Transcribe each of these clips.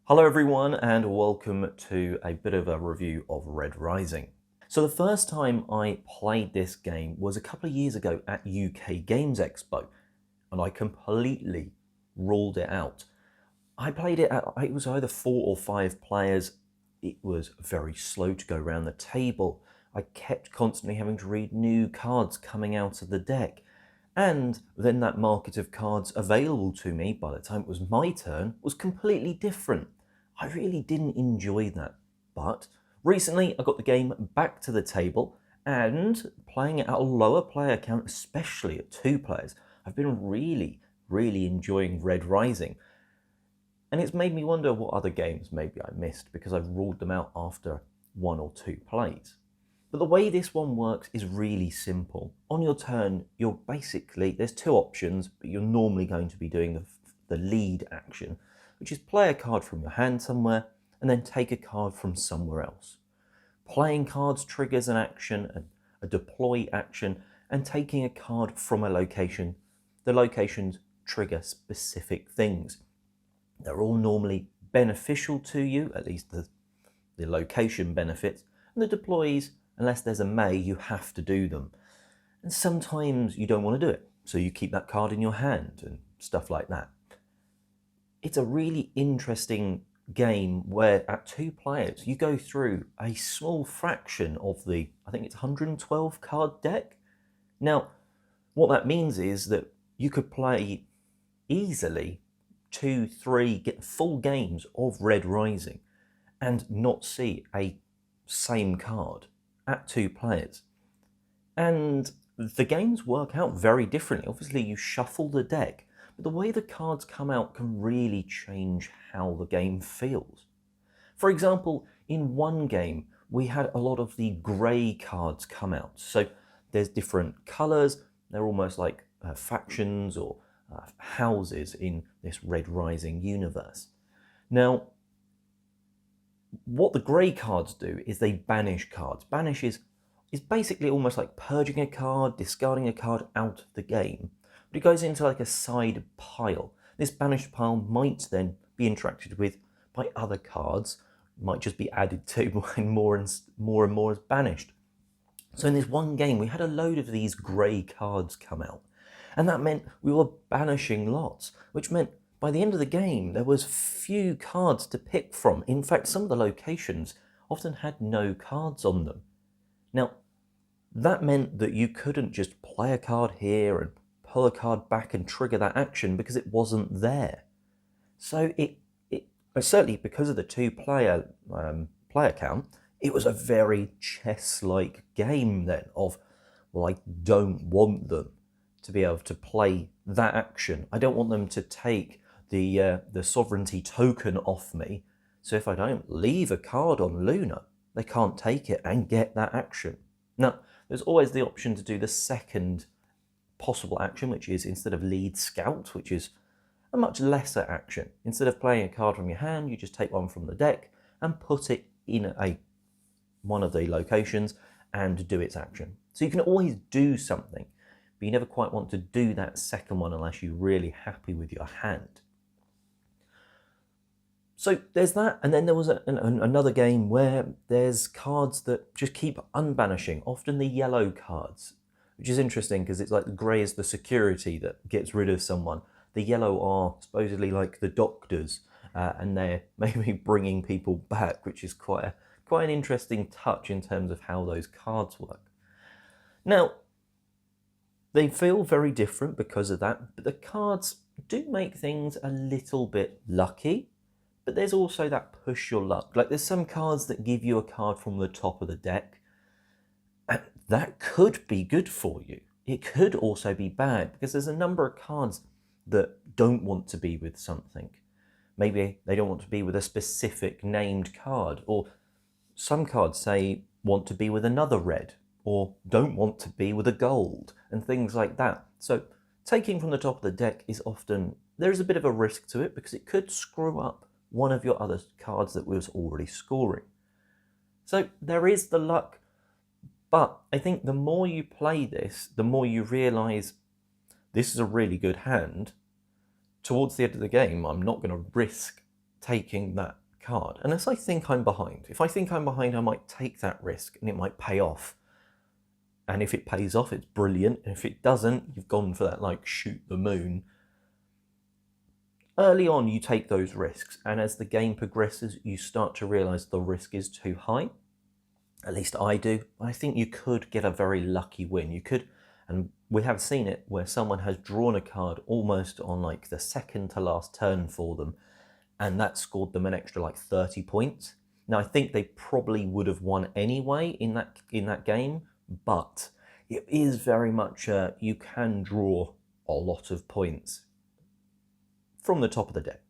Hello everyone and welcome to a bit of a review of Red Rising. So the first time I played this game was a couple of years ago at UK Games Expo and I completely ruled it out. I played it it was either 4 or 5 players. It was very slow to go around the table. I kept constantly having to read new cards coming out of the deck. And then that market of cards available to me by the time it was my turn was completely different. I really didn't enjoy that. But recently I got the game back to the table and playing it at a lower player count, especially at 2 players, I've been really enjoying Red Rising. And it's made me wonder what other games maybe I missed because I've ruled them out after 1 or 2 plays. But the way this one works is really simple. On your turn, there's 2 options, but you're normally going to be doing the lead action, which is play a card from your hand somewhere and then take a card from somewhere else. Playing cards triggers an action, a deploy action, and taking a card from a location. The locations trigger specific things. They're all normally beneficial to you, at least the location benefits, and the deploys, unless there's a may, you have to do them. And sometimes you don't want to do it, so you keep that card in your hand and stuff like that. It's a really interesting game where at 2 players you go through a small fraction of the, I think it's 112 card deck. Now, what that means is that you could play easily 2, 3 full games of Red Rising and not see a same card at 2 players. And the games work out very differently. Obviously you shuffle the deck, but the way the cards come out can really change how the game feels. For example, in one game we had a lot of the grey cards come out. So there's different colours, they're almost like factions or houses in this Red Rising universe. Now, what the grey cards do is they banish cards. Banish is basically almost like purging a card, discarding a card out of the game, but it goes into like a side pile. This banished pile might then be interacted with by other cards, might just be added to when more and more is banished. So in this one game we had a load of these grey cards come out, and that meant we were banishing lots, which meant by the end of the game, there was few cards to pick from. In fact, some of the locations often had no cards on them. Now, that meant that you couldn't just play a card here and pull a card back and trigger that action because it wasn't there. So it certainly because of the 2 player count, it was a very chess-like game then of, well, I don't want them to be able to play that action. I don't want them to take the sovereignty token off me, so if I don't leave a card on Luna, they can't take it and get that action. Now, there's always the option to do the second possible action, which is instead of lead scout, which is a much lesser action. Instead of playing a card from your hand, you just take one from the deck and put it in one of the locations and do its action. So you can always do something, but you never quite want to do that second one unless you're really happy with your hand. So there's that, and then there was another game where there's cards that just keep unbanishing, often the yellow cards, which is interesting because it's like the grey is the security that gets rid of someone. The yellow are supposedly like the doctors, and they're maybe bringing people back, which is quite an interesting touch in terms of how those cards work. Now, they feel very different because of that, but the cards do make things a little bit lucky. But there's also that push your luck. Like there's some cards that give you a card from the top of the deck, and that could be good for you. It could also be bad because there's a number of cards that don't want to be with something. Maybe they don't want to be with a specific named card, or some cards say want to be with another red, or don't want to be with a gold, and things like that. So taking from the top of the deck is often, there is a bit of a risk to it because it could screw up one of your other cards that was already scoring. So there is the luck, but I think the more you play this, the more you realise this is a really good hand. Towards the end of the game, I'm not going to risk taking that card unless I think I'm behind. If I think I'm behind, I might take that risk and it might pay off. And if it pays off, it's brilliant. And if it doesn't, you've gone for that like shoot the moon. Early on, you take those risks, and as the game progresses, you start to realize the risk is too high. At least I do. I think you could get a very lucky win. You could, and we have seen it, where someone has drawn a card almost on like the second to last turn for them, and that scored them an extra like 30 points. Now, I think they probably would have won anyway in that game, but it is very much you can draw a lot of points from the top of the deck.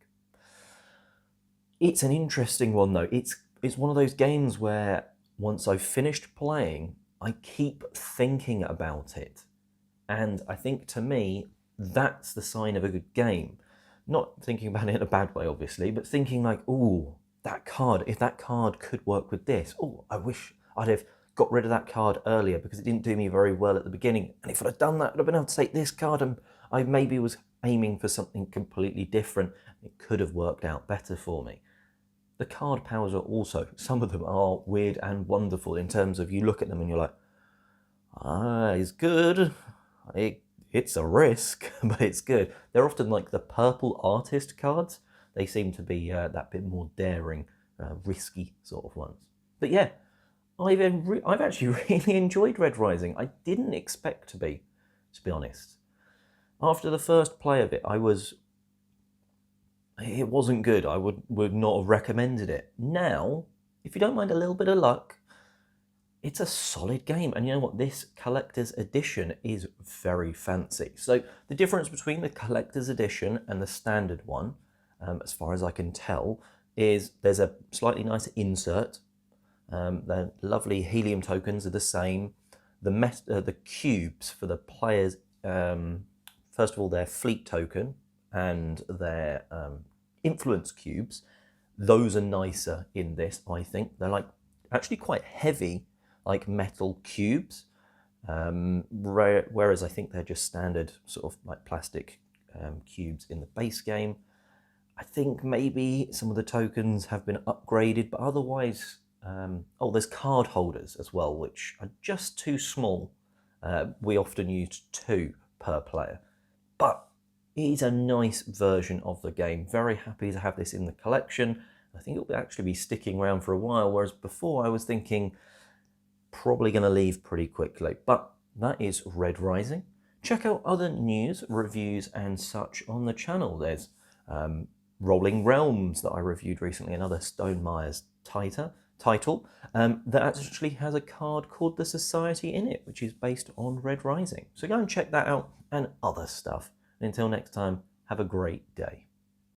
It's an interesting one though. It's one of those games where once I've finished playing, I keep thinking about it. And I think to me, that's the sign of a good game. Not thinking about it in a bad way, obviously, but thinking like, oh, that card, if that card could work with this, oh, I wish I'd have got rid of that card earlier because it didn't do me very well at the beginning. And if I'd have done that, I'd have been able to take this card, and I maybe was aiming for something completely different. It could have worked out better for me. The card powers are also, some of them are weird and wonderful in terms of you look at them and you're like, it's good. It's a risk, but it's good. They're often like the purple artist cards. They seem to be that bit more daring, risky sort of ones. But yeah, I've actually really enjoyed Red Rising. I didn't expect to be honest. After the first play of it, it wasn't good. I would not have recommended it. Now, if you don't mind a little bit of luck, it's a solid game. And you know what? This collector's edition is very fancy. So the difference between the collector's edition and the standard one, as far as I can tell, is there's a slightly nicer insert. The lovely helium tokens are the same. The cubes for the players, first of all, their fleet token and their influence cubes, those are nicer in this, I think. They're like actually quite heavy, like metal cubes, whereas I think they're just standard sort of like plastic cubes in the base game. I think maybe some of the tokens have been upgraded, but otherwise, there's card holders as well, which are just too small. We often use 2 per player, but it is a nice version of the game. Very happy to have this in the collection. I think it'll actually be sticking around for a while, whereas before I was thinking probably going to leave pretty quickly. But that is Red Rising. Check out other news, reviews and such on the channel. There's Rolling Realms that I reviewed recently, another Stonemare's title that actually has a card called The Society in it, which is based on Red Rising. So go and check that out and other stuff. And until next time, have a great day.